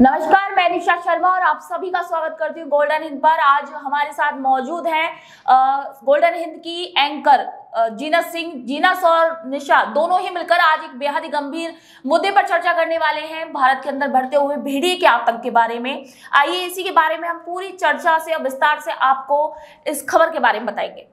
नमस्कार, मैं निशा शर्मा और आप सभी का स्वागत करती हूँ गोल्डन हिंद पर। आज हमारे साथ मौजूद हैं गोल्डन हिंद की एंकर जीनस सिंह। जीनस और निशा दोनों ही मिलकर आज एक बेहद ही गंभीर मुद्दे पर चर्चा करने वाले हैं, भारत के अंदर बढ़ते हुए भेड़िए के आतंक के बारे में। आइए इसी के बारे में हम पूरी चर्चा से और विस्तार से आपको इस खबर के बारे में बताएंगे।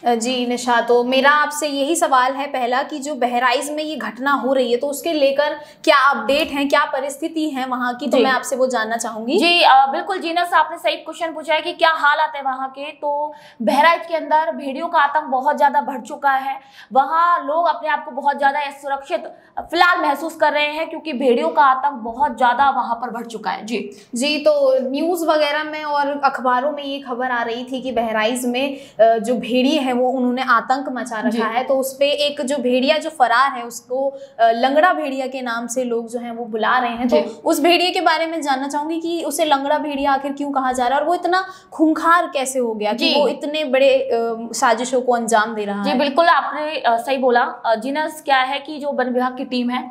जी निशा, तो मेरा आपसे यही सवाल है पहला कि जो बहराइच में ये घटना हो रही है तो उसके लेकर क्या अपडेट है, क्या परिस्थिति है वहाँ की, तो मैं आपसे वो जानना चाहूंगी। जी बिल्कुल जीनस, आपने सही क्वेश्चन पूछा है कि क्या हालात है वहाँ के। तो बहराइच के अंदर भेड़ियों का आतंक बहुत ज्यादा बढ़ चुका है। वहाँ लोग अपने आप को बहुत ज्यादा असुरक्षित फिलहाल महसूस कर रहे हैं क्योंकि भेड़ियों का आतंक बहुत ज्यादा वहाँ पर बढ़ चुका है। जी, तो न्यूज वगैरह में और अखबारों में ये खबर आ रही थी कि बहराइच में जो भेड़िए है वो उन्होंने आतंक मचा रखा है। तो उसपे एक जो भेड़िया जो फरार है उसको लंगड़ा भेड़िया के नाम से लोग जो हैं वो बुला रहे हैं। तो उस भेड़िए के बारे में जानना चाहूंगी कि उसे लंगड़ा भेड़िया आखिर क्यों कहा जा रहा है और वो इतना खूंखार कैसे हो गया कि वो इतने बड़े साजिशों को अंजाम दे रहा है। जी बिल्कुल, आपने सही बोला जीनस। क्या है कि जो वन विभाग की टीम है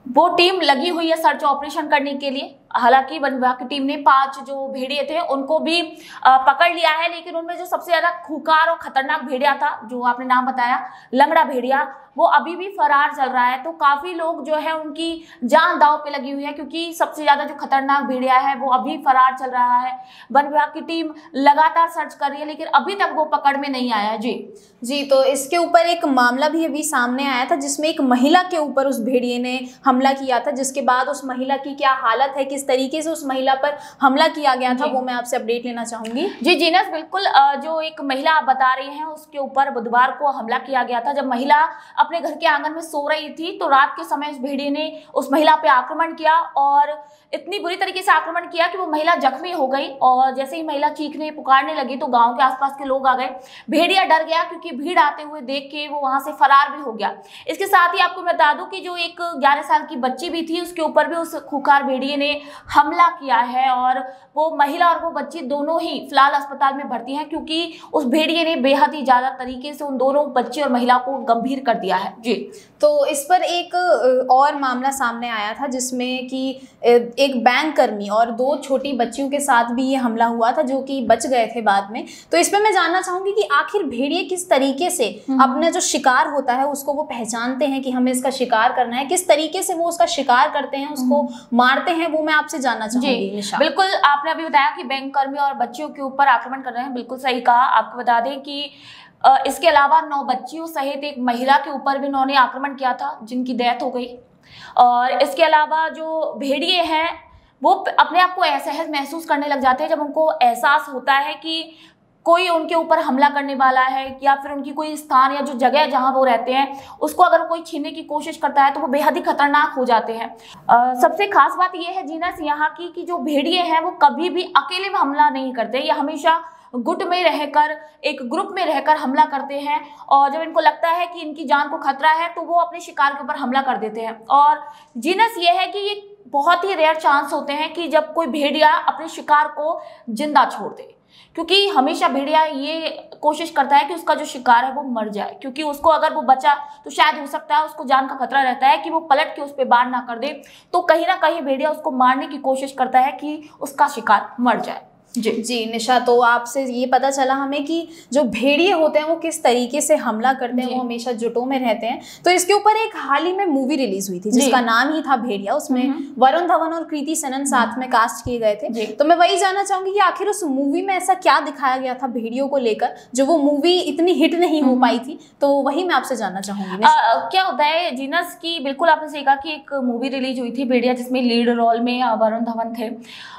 वो टीम लगी हुई है सर्च ऑपरेशन करने के लिए। हालांकि वन विभाग की टीम ने 5 जो भेड़िए थे उनको भी पकड़ लिया है, लेकिन उनमें जो सबसे ज्यादा खूंखार और खतरनाक भेड़िया था, जो आपने नाम बताया लंगड़ा भेड़िया, वो अभी भी फरार चल रहा है। तो काफी लोग जो है उनकी जान दांव पे लगी हुई है क्योंकि सबसे ज्यादा जो खतरनाक भेड़िया है वो अभी फरार चल रहा है। वन विभाग की टीम लगातार सर्च कर रही है लेकिन अभी तक वो पकड़ में नहीं आया है। जी, तो इसके ऊपर एक मामला भी अभी सामने आया था जिसमें एक महिला के ऊपर उस भेड़िए ने हमला किया था, जिसके बाद उस महिला की क्या हालत है, किस तरीके से उस महिला पर हमला किया गया था, वो मैं आपसे अपडेट लेना चाहूंगी। जी जीनस, बिल्कुल। जो एक महिला आप बता रही हैं उसके ऊपर बुधवार को हमला किया गया था। जब महिला अपने घर के आंगन में सो रही थी तो रात के समय उस भेड़िए ने उस महिला पे आक्रमण किया और इतनी बुरी तरीके से आक्रमण किया कि वो महिला जख्मी हो गई। और जैसे ही महिला चीखने पुकारने लगी तो गांव के आसपास के लोग आ गए। भेड़िया डर गया क्योंकि भीड़ आते हुए देख के वो वहां से फरार भी हो गया। इसके साथ ही आपको बता दूं कि जो एक 11 साल की बच्ची भी थी उसके ऊपर भी उस खूंखार भेड़िए ने हमला किया है और वो महिला और वो बच्ची दोनों ही फिलहाल अस्पताल में भर्ती हैं क्योंकि उस भेड़िए ने बेहद ही ज्यादा तरीके से उन दोनों बच्चे और महिला को गंभीर कर दिया है। जी, तो इस पर एक और मामला सामने आया था जिसमें कि एक बैंक कर्मी और 2 छोटी बच्चियों के साथ भी ये हमला हुआ था जो कि बच गए थे बाद में। तो इस पर मैं जानना चाहूंगी कि आखिर भेड़िए किस तरीके से अपना जो शिकार होता है उसको वो पहचानते हैं कि हमें इसका शिकार करना है, किस तरीके से वो उसका शिकार करते हैं, उसको मारते हैं, वो मैं आपसे जानना चाहूंगी। निशा, बिल्कुल, आपने अभी बताया कि बैंक कर्मी और बच्चियों के ऊपर आक्रमण कर रहे हैं, बिल्कुल सही कहा। आपको बता दें कि इसके अलावा 9 बच्चियों सहित एक महिला के ऊपर भी इन्होंने आक्रमण किया था जिनकी डेथ हो गई। और इसके अलावा जो भेड़िए हैं वो अपने आप को असहज महसूस करने लग जाते हैं जब उनको एहसास होता है कि कोई उनके ऊपर हमला करने वाला है या फिर उनकी कोई स्थान या जो जगह जहां वो रहते हैं उसको अगर कोई छीनने की कोशिश करता है तो वो बेहद ही खतरनाक हो जाते हैं। सबसे खास बात यह है जीनस यहाँ की कि जो भेड़िए हैं वो कभी भी अकेले में हमला नहीं करते, ये हमेशा गुट में रहकर एक ग्रुप में रहकर हमला करते हैं। और जब इनको लगता है कि इनकी जान को खतरा है तो वो अपने शिकार के ऊपर हमला कर देते हैं। और जीनस ये है कि ये बहुत ही रेयर चांस होते हैं कि जब कोई भेड़िया अपने शिकार को जिंदा छोड़ दे, क्योंकि हमेशा भेड़िया ये कोशिश करता है कि उसका जो शिकार है वो मर जाए, क्योंकि उसको अगर वो बचा तो शायद हो सकता है उसको जान का खतरा रहता है कि वो पलट के उस पर वार ना कर दे। तो कहीं ना कहीं भेड़िया उसको मारने की कोशिश करता है कि उसका शिकार मर जाए। जी निशा, तो आपसे ये पता चला हमें कि जो भेड़िए होते हैं वो किस तरीके से हमला करते हैं, वो हमेशा जुटों में रहते हैं। तो इसके ऊपर एक हाल ही में मूवी रिलीज हुई थी जिसका नाम ही था भेड़िया। उसमें वरुण धवन और कृति सेनन साथ में कास्ट किए गए थे। तो मैं वही जानना चाहूंगी कि आखिर उस मूवी में ऐसा क्या दिखाया गया था भेड़ियों को लेकर जो वो मूवी इतनी हिट नहीं हो पाई थी, तो वही मैं आपसे जानना चाहूंगी। क्या होता है जीनस की, बिल्कुल आपने सही कहा कि एक मूवी रिलीज हुई थी भेड़िया जिसमें लीड रोल में वरुण धवन थे।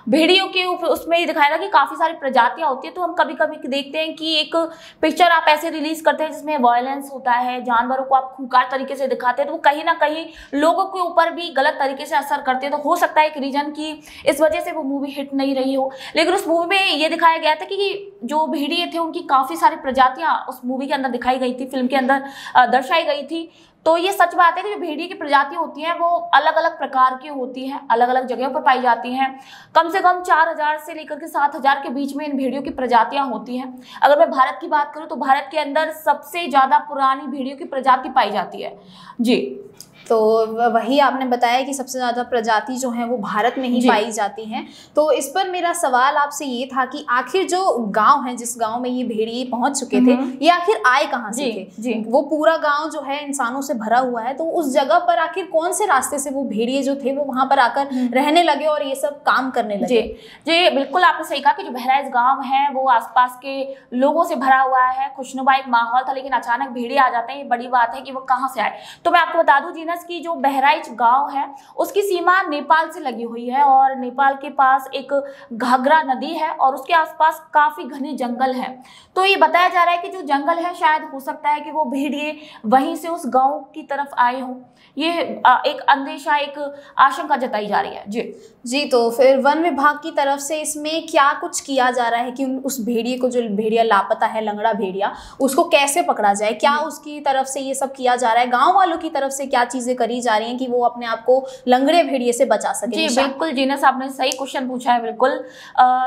भेड़ियों के ऊपर उसमें दिखाया था कि काफी सारी प्रजातियां होती है। तो हम कभी कभी देखते हैं कि एक पिक्चर आप ऐसे रिलीज करते हैं जिसमें वायलेंस होता है, जानवरों को आप खूंखार तरीके से दिखाते हैं, तो वो कहीं ना कहीं लोगों के ऊपर भी गलत तरीके से असर करते हैं। तो हो सकता है एक रीजन की इस वजह से वो मूवी हिट नहीं रही हो। लेकिन उस मूवी में ये दिखाया गया था कि जो भेड़िए थे उनकी काफी सारी प्रजातियां उस मूवी के अंदर दिखाई गई थी, फिल्म के अंदर दर्शाई गई थी। तो ये सच बात है कि जो भेड़िए की प्रजातियां होती हैं वो अलग अलग प्रकार की होती हैं, अलग अलग जगहों पर पाई जाती हैं। कम से कम 4000 से लेकर के 7000 के बीच में इन भेड़ियों की प्रजातियां होती हैं। अगर मैं भारत की बात करूं तो भारत के अंदर सबसे ज्यादा पुरानी भेड़ियों की प्रजाति पाई जाती है। जी, तो वही आपने बताया कि सबसे ज़्यादा प्रजाति जो है वो भारत में ही पाई जाती हैं। तो इस पर मेरा सवाल आपसे ये था कि आखिर जो गांव है, जिस गांव में ये भेड़िए पहुंच चुके थे, ये आखिर आए कहाँ से थे? वो पूरा गांव जो है इंसानों से भरा हुआ है, तो उस जगह पर आखिर कौन से रास्ते से वो भेड़िए जो थे वो वहां पर आकर रहने लगे और ये सब काम करने लगे? जी बिल्कुल, आपने सही कहा कि जो बहराइच गाँव है वो आसपास के लोगों से भरा हुआ है, खुशनुमा एक माहौल था, लेकिन अचानक भेड़िए आ जाते हैं। ये बड़ी बात है कि वो कहाँ से आए। तो मैं आपको बता दूं जीनस की जो बहराइच गांव है उसकी सीमा नेपाल से लगी हुई है और नेपाल के पास एक घाघरा नदी है और उसके आसपास काफी घने जंगल है। तो ये बताया जा रहा है कि जो जंगल है शायद हो सकता है कि वो भेड़िए वहीं से उस गांव की तरफ आए हों। ये एक अंदेशा, एक आशंका जताई जा रही है। जी तो फिर वन विभाग की तरफ से इसमें क्या कुछ किया जा रहा है कि उस भेड़िए को, जो भेड़िया लापता है, लंगड़ा भेड़िया, उसको कैसे पकड़ा जाए? क्या उसकी तरफ से ये सब किया जा रहा है? गांव वालों की तरफ से क्या चीजें करी जा रही हैं कि वो अपने आप को लंगड़े भेड़िए से बचा सके? जी बिल्कुल जीनस, आपने सही क्वेश्चन पूछा है। बिल्कुल,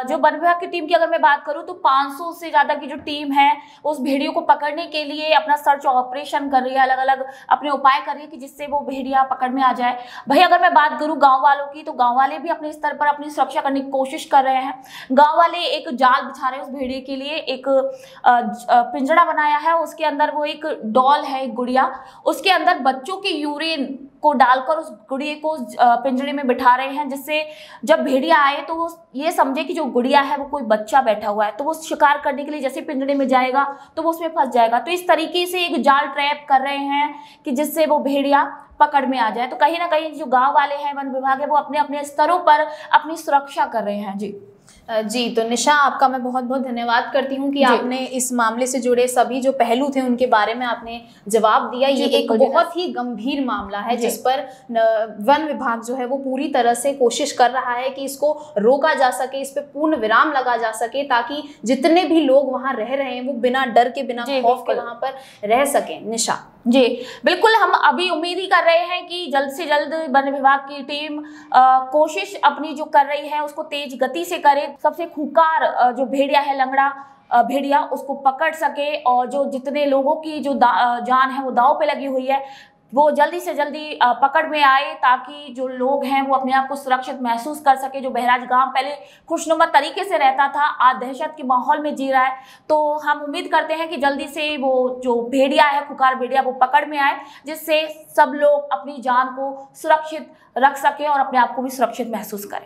जो वन विभाग की टीम की अगर मैं बात करूं तो 500 से ज्यादा की जो टीम है उस भेड़ियों को पकड़ने के लिए अपना सर्च ऑपरेशन कर रही है, अलग अलग अपने उपाय कर रही है कि जिससे वो भेड़िया पकड़ में आ जाए। भाई अगर मैं बात करूं गांव वालों की, तो गांव वाले भी अपने स्तर पर अपनी सुरक्षा करने की कोशिश कर रहे हैं। गांव वाले एक जाल बिछा रहे हैं उस भेड़िए के लिए, एक पिंजरा बनाया है, उसके अंदर वो एक डॉल है, एक गुड़िया, उसके अंदर बच्चों के यूरिन को डालकर उस गुड़िया को पिंजरे में बिठा रहे हैं, जिससे जब भेड़िया आए तो वो ये समझे कि जो गुड़िया है वो कोई बच्चा बैठा हुआ है, तो वो शिकार करने के लिए जैसे पिंजरे में जाएगा तो वो उसमें फंस जाएगा। तो इस तरीके से एक जाल ट्रैप कर रहे हैं कि जिससे वो भेड़िया पकड़ में आ जाए। तो कहीं ना कहीं जो गांव वाले हैं, वन विभाग है, वो अपने अपने स्तरों पर अपनी सुरक्षा कर रहे हैं। जी तो निशा, आपका मैं बहुत बहुत धन्यवाद करती हूँ कि आपने इस मामले से जुड़े सभी जो पहलू थे उनके बारे में आपने जवाब दिया। ये एक बहुत ही गंभीर मामला है जिस पर वन विभाग जो है वो पूरी तरह से कोशिश कर रहा है कि इसको रोका जा सके, इस पे पूर्ण विराम लगा जा सके, ताकि जितने भी लोग वहां रह रहे हैं वो बिना डर के, बिना खौफ के वहां पर रह सकें। निशा जी बिल्कुल, हम अभी उम्मीद ही कर रहे हैं कि जल्द से जल्द वन विभाग की टीम कोशिश अपनी जो कर रही है उसको तेज गति से करे, सबसे खूंखार जो भेड़िया है, लंगड़ा भेड़िया, उसको पकड़ सके और जो जितने लोगों की जो जान है वो दांव पे लगी हुई है वो जल्दी से जल्दी पकड़ में आए, ताकि जो लोग हैं वो अपने आप को सुरक्षित महसूस कर सके। जो बहराइच गांव पहले खुशनुमा तरीके से रहता था, आज दहशत के माहौल में जी रहा है। तो हम उम्मीद करते हैं कि जल्दी से वो जो भेड़िया है, खुखार भेड़िया, वो पकड़ में आए, जिससे सब लोग अपनी जान को सुरक्षित रख सके और अपने आप को भी सुरक्षित महसूस करें।